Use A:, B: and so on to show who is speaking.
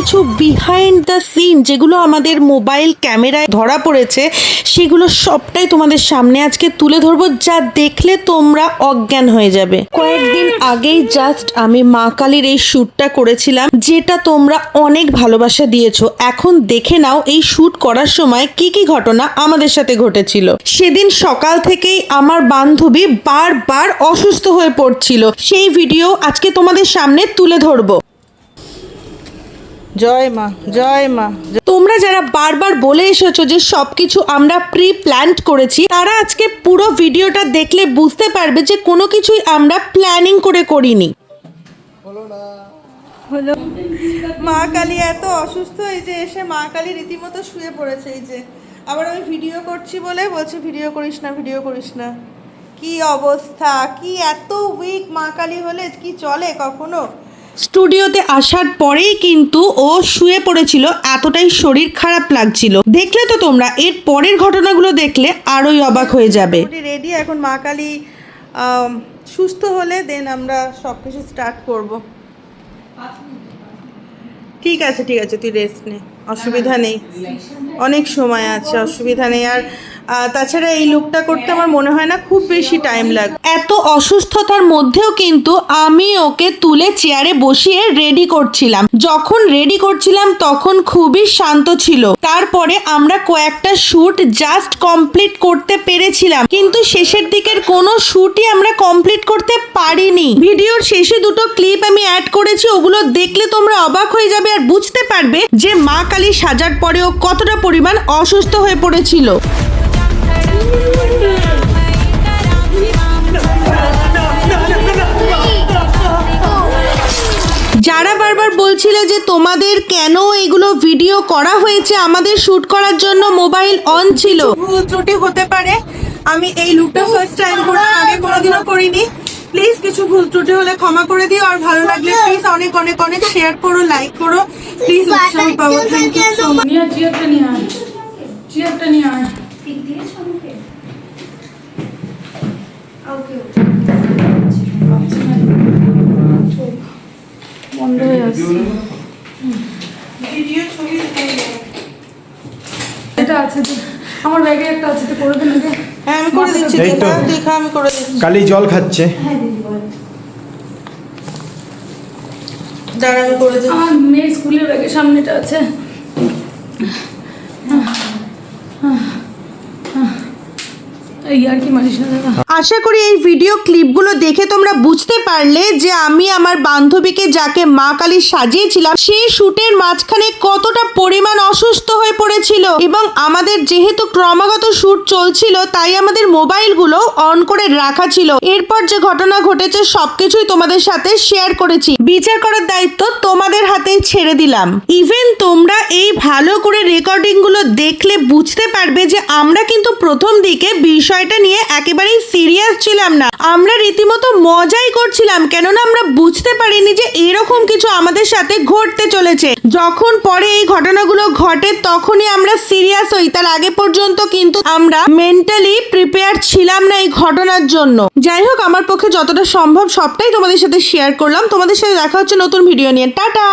A: কিছু behind the scene যেগুলো আমাদের মোবাইল ক্যামেরায় ধরা পড়েছে সেগুলো সবটাই তোমাদের সামনে আজকে তুলে ধরবো, যা দেখলে তোমরা অজ্ঞান হয়ে যাবে। কয়েকদিন আগেই জাস্ট আমি মা কালীর এই শ্যুটটা করেছিলাম, যেটা তোমরা অনেক ভালোবাসা দিয়েছো। এখন দেখে নাও এই শ্যুট করার সময় কি কি ঘটনা আমাদের সাথে ঘটেছিল। সেদিন সকাল থেকেই আমার বান্ধবী বারবার অসুস্থ হয়ে পড়ছিল, সেই ভিডিও আজকে তোমাদের সামনে তুলে ধরবো। জয় মা, জয় মা। তোমরা যারা বারবার বলে এসেছো যে সবকিছু আমরা প্রি প্ল্যান্ড করেছি, তারা আজকে পুরো ভিডিওটা দেখলে বুঝতে পারবে যে কোনো কিছুই আমরা প্ল্যানিং করে করিনি। হলো মা কালী এত অসুস্থ, এই যে এসে মা কালী রীতিমতো শুয়ে পড়েছে। এই যে আবার আমি ভিডিও করছি বলে বলছে ভিডিও করিস না, ভিডিও করিস না। কি অবস্থা, কি এত উইক মা কালী হলে কি চলে কখনো? স্টুডিওতে আসার পরেই কিন্তু ও শুয়ে পড়েছিল, এতটাই শরীর খারাপ লাগছিল। দেখলে তো তোমরা, এর পরের ঘটনাগুলো দেখলে আরোই অবাক হয়ে যাবে। রেডি, এখন মা কালী সুস্থ হলে দেন আমরা সব কিছু স্টার্ট করবো। ঠিক আছে ঠিক আছে, তুই রেস্ট নে, অসুবিধা নেই, অনেক সময় আছে, অসুবিধা নেই। আর তাছাড়া এই লুকটা করতে আমার মনে হয় না খুব বেশি টাইম লাগবে। এত অসুস্থতার মধ্যেও কিন্তু আমি ওকে তুলে চেয়ারে বসিয়ে রেডি করছিলাম। যখন রেডি করছিলাম তখন খুবই শান্ত ছিল। তারপরে আমরা কয়েকটা শ্যুট জাস্ট কমপ্লিট করতে পেরেছিলাম, কিন্তু শেষের দিকের কোনো শ্যুটই আমরা কমপ্লিট করতে পারিনি। ভিডিওর শেষে দুটো ক্লিপ আমি অ্যাড করেছি, ওগুলো দেখলে তোমরা অবাক হয়ে যাবে আর বুঝতে পারবে যে মা কালী সাজার পরেও কতটা পরিমাণ অসুস্থ হয়ে পড়েছিল। যারা বারবার বলছিল যে তোমাদের কেন এগুলো ভিডিও করা হয়েছে, আমাদের শুট করার জন্য মোবাইল অন ছিল। ভুল ত্রুটি হতে পারে, আমি এই লুকটা ফার্স্ট টাইম করলাম, আগে কোনোদিনও করিনি। প্লিজ কিছু ভুল ত্রুটি হলে ক্ষমা করে দিও, আর ভালো লাগলে প্লিজ অনেক অনেক অনেক শেয়ার করো, লাইক করো, প্লিজ উৎসাহ পাবো। Thank you so much.
B: চেয়ারটা নিয়ে আয়, চেয়ারটা নিয়ে আয়। বন্ধ হয়ে আসছে। এটা আছে, আমার ব্যাগে একটা আছে, তো করে দেন।
A: হ্যাঁ আমি করে দিচ্ছি, দেখা আমি করে দিচ্ছি।
C: কালী জল খাচ্ছে।
A: দাঁড়া আমি করে দিচ্ছি।
B: আমার মেয়ের স্কুলের ব্যাগের সামনেটা আছে।
A: আশা করি এই ভিডিও ক্লিপগুলো দেখে তোমরা বুঝতে পারলে যে আমি আমার বান্ধবীকে যাকে মা কালী সাজিয়েছিলাম সেই শুটের মাঝখানে কতটা পরিমাণ অসুস্থ হয়ে পড়েছিল। এবং আমাদের যেহেতু ক্রমাগত শুট চলছিল, তাই আমাদের মোবাইলগুলো অন করে রাখা ছিল। এরপর যে ঘটনা ঘটেছে সবকিছুই তোমাদের সাথে শেয়ার করেছি, বিচার করার দায়িত্ব তোমাদের হাতেই ছেড়ে দিলাম। ইভেন তোমরা এই ভালো করে রেকর্ডিংগুলো দেখলে বুঝতে পারবে যে আমরা কিন্তু প্রথম দিকে বিষয়টা নিয়ে একেবারেই সিরিয়াস ছিলাম না, আমরা রীতিমতো মজাই করছিলাম, কেননা আমরা বুঝতে পারিনি যে এরকম কিছু আমাদের সাথে ঘটতে চলেছে। যখন পরে এই ঘটনাগুলো ঘটে তখনই আমরা সিরিয়াস হই, তার আগে পর্যন্ত কিন্তু আমরা মেন্টালি প্রিপেয়ার ছিলাম না এই ঘটনার জন্য। যাই হোক, আমার পক্ষে যতটা সম্ভব সবটাই তোমাদের সাথে শেয়ার করলাম। তোমাদের সাথে দেখা হচ্ছে নতুন ভিডিও নিয়ে। টাটা।